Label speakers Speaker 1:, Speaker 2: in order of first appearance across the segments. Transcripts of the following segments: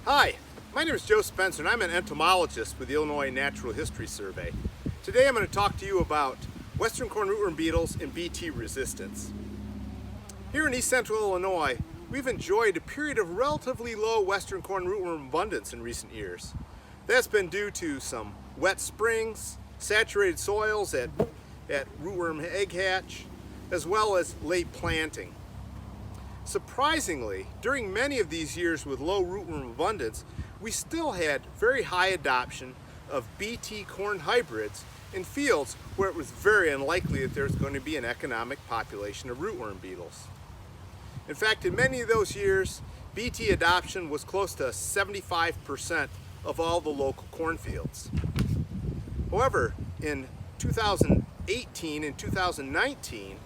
Speaker 1: Hi, my name is Joe Spencer and I'm an entomologist with the Illinois Natural History Survey. Today I'm going to talk to you about western corn rootworm beetles and Bt resistance. Here in East Central Illinois, we've enjoyed a period of relatively low western corn rootworm abundance in recent years. That's been due to some wet springs, saturated soils at rootworm egg hatch, as well as late planting. Surprisingly, during many of these years with low rootworm abundance, we still had very high adoption of Bt corn hybrids in fields where it was very unlikely that there's going to be an economic population of rootworm beetles. In fact, in many of those years, Bt adoption was close to 75% of all the local cornfields. However, in 2018 and 2019,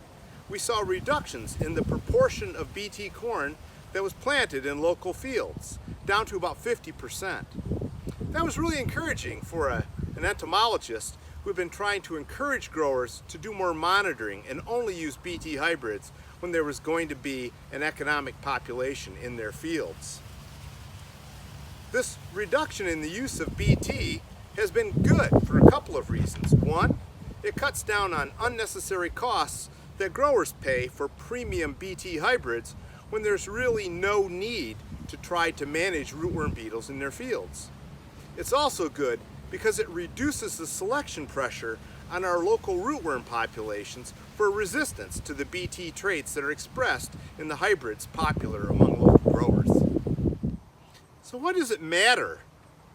Speaker 1: we saw reductions in the proportion of Bt corn that was planted in local fields, down to about 50%. That was really encouraging for an entomologist who had been trying to encourage growers to do more monitoring and only use Bt hybrids when there was going to be an economic population in their fields. This reduction in the use of Bt has been good for a couple of reasons. One, it cuts down on unnecessary costs that growers pay for premium Bt hybrids when there's really no need to try to manage rootworm beetles in their fields. It's also good because it reduces the selection pressure on our local rootworm populations for resistance to the Bt traits that are expressed in the hybrids popular among local growers. So why does it matter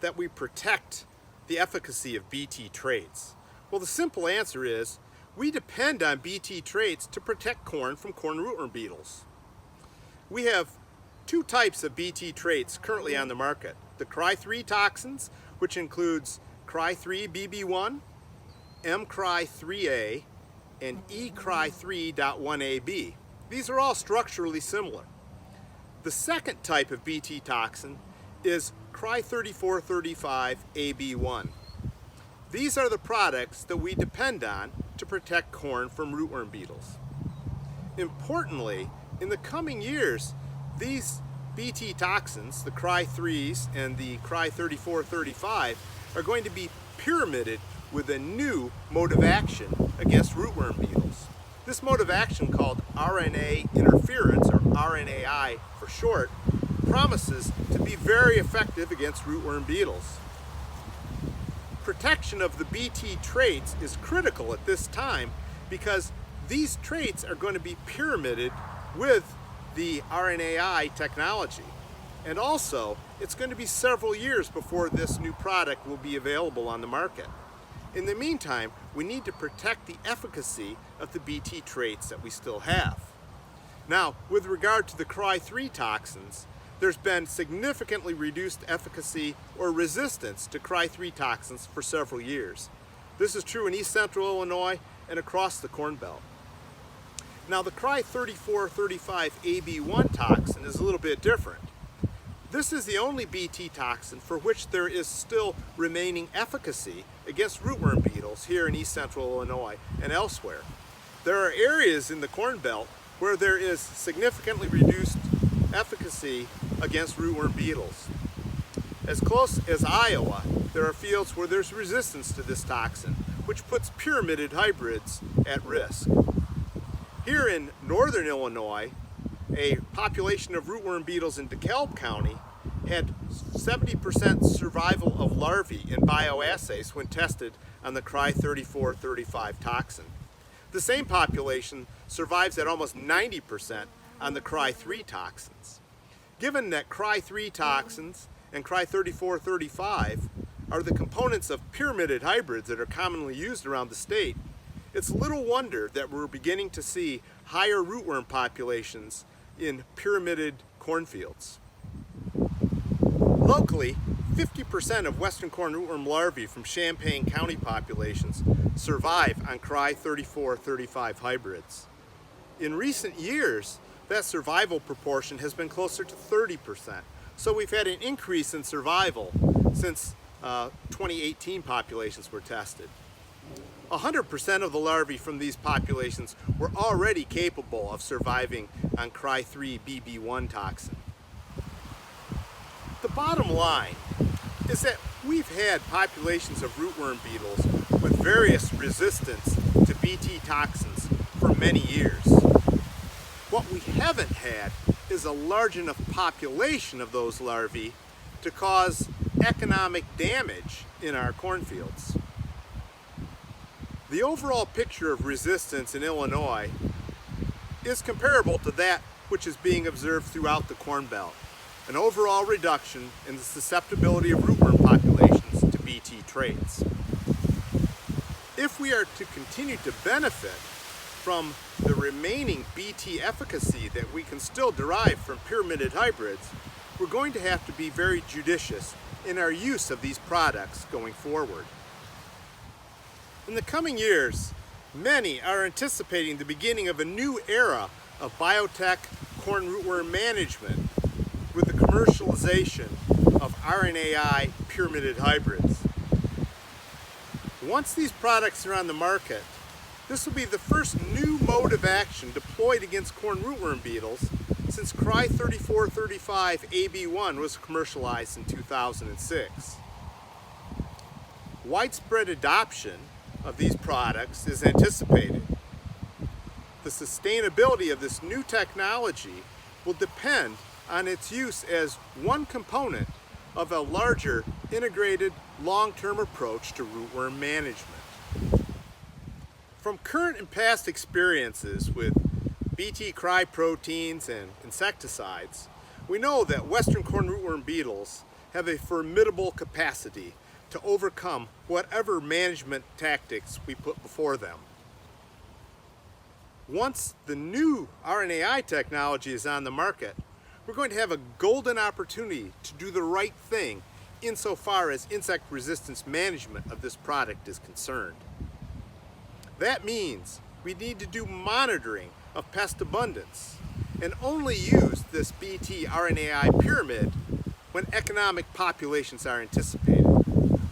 Speaker 1: that we protect the efficacy of Bt traits? Well, the simple answer is we depend on Bt traits to protect corn from corn rootworm beetles. We have two types of Bt traits currently on the market. The Cry3 toxins, which includes Cry3BB1, mCry3A, and eCry3.1AB. These are all structurally similar. The second type of Bt toxin is Cry3435AB1. These are the products that we depend on to protect corn from rootworm beetles. Importantly, in the coming years, these Bt toxins, the Cry3s and the Cry3435, are going to be pyramided with a new mode of action against rootworm beetles. This mode of action, called Rna Interference, or RNAi for short, promises to be very effective against rootworm beetles. Protection of the Bt traits is critical at this time because these traits are going to be pyramided with the RNAi technology. And also, it's going to be several years before this new product will be available on the market. In the meantime, we need to protect the efficacy of the Bt traits that we still have. Now, with regard to the Cry3 toxins, there's been significantly reduced efficacy or resistance to Cry3 toxins for several years. This is true in East Central Illinois and across the Corn Belt. Now, the Cry3435AB1 toxin is a little bit different. This is the only Bt toxin for which there is still remaining efficacy against rootworm beetles here in East Central Illinois and elsewhere. There are areas in the Corn Belt where there is significantly reduced efficacy against rootworm beetles. As close as Iowa, there are fields where there's resistance to this toxin, which puts pyramided hybrids at risk. Here in northern Illinois, a population of rootworm beetles in DeKalb County had 70% survival of larvae in bioassays when tested on the Cry3435 toxin. The same population survives at almost 90% on the Cry3 toxins. Given that Cry3 toxins and Cry3435 are the components of pyramided hybrids that are commonly used around the state, it's little wonder that we're beginning to see higher rootworm populations in pyramided cornfields. Locally, 50% of western corn rootworm larvae from Champaign County populations survive on Cry3435 hybrids. In recent years, that survival proportion has been closer to 30%. So we've had an increase in survival since 2018 populations were tested. 100% of the larvae from these populations were already capable of surviving on Cry3BB1 toxin. The bottom line is that we've had populations of rootworm beetles with various resistance to Bt toxins for many years. What we haven't had is a large enough population of those larvae to cause economic damage in our cornfields. The overall picture of resistance in Illinois is comparable to that which is being observed throughout the Corn Belt, an overall reduction in the susceptibility of rootworm populations to Bt traits. If we are to continue to benefit from the remaining Bt efficacy that we can still derive from pyramided hybrids, we're going to have to be very judicious in our use of these products going forward. In the coming years, many are anticipating the beginning of a new era of biotech corn rootworm management with the commercialization of RNAi pyramided hybrids. Once these products are on the market, this will be the first new mode of action deployed against corn rootworm beetles since Cry 3435 Ab1 was commercialized in 2006. Widespread adoption of these products is anticipated. The sustainability of this new technology will depend on its use as one component of a larger integrated long-term approach to rootworm management. From current and past experiences with Bt cry proteins and insecticides, we know that western corn rootworm beetles have a formidable capacity to overcome whatever management tactics we put before them. Once the new RNAi technology is on the market, we're going to have a golden opportunity to do the right thing insofar as insect resistance management of this product is concerned. That means we need to do monitoring of pest abundance and only use this Bt RNAi pyramid when economic populations are anticipated.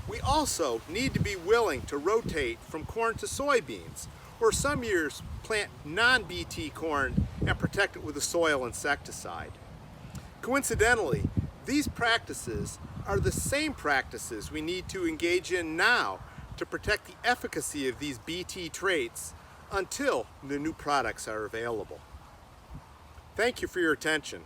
Speaker 1: We also need to be willing to rotate from corn to soybeans, or some years plant non-Bt corn and protect it with a soil insecticide. Coincidentally, these practices are the same practices we need to engage in now to protect the efficacy of these Bt traits until the new products are available. Thank you for your attention.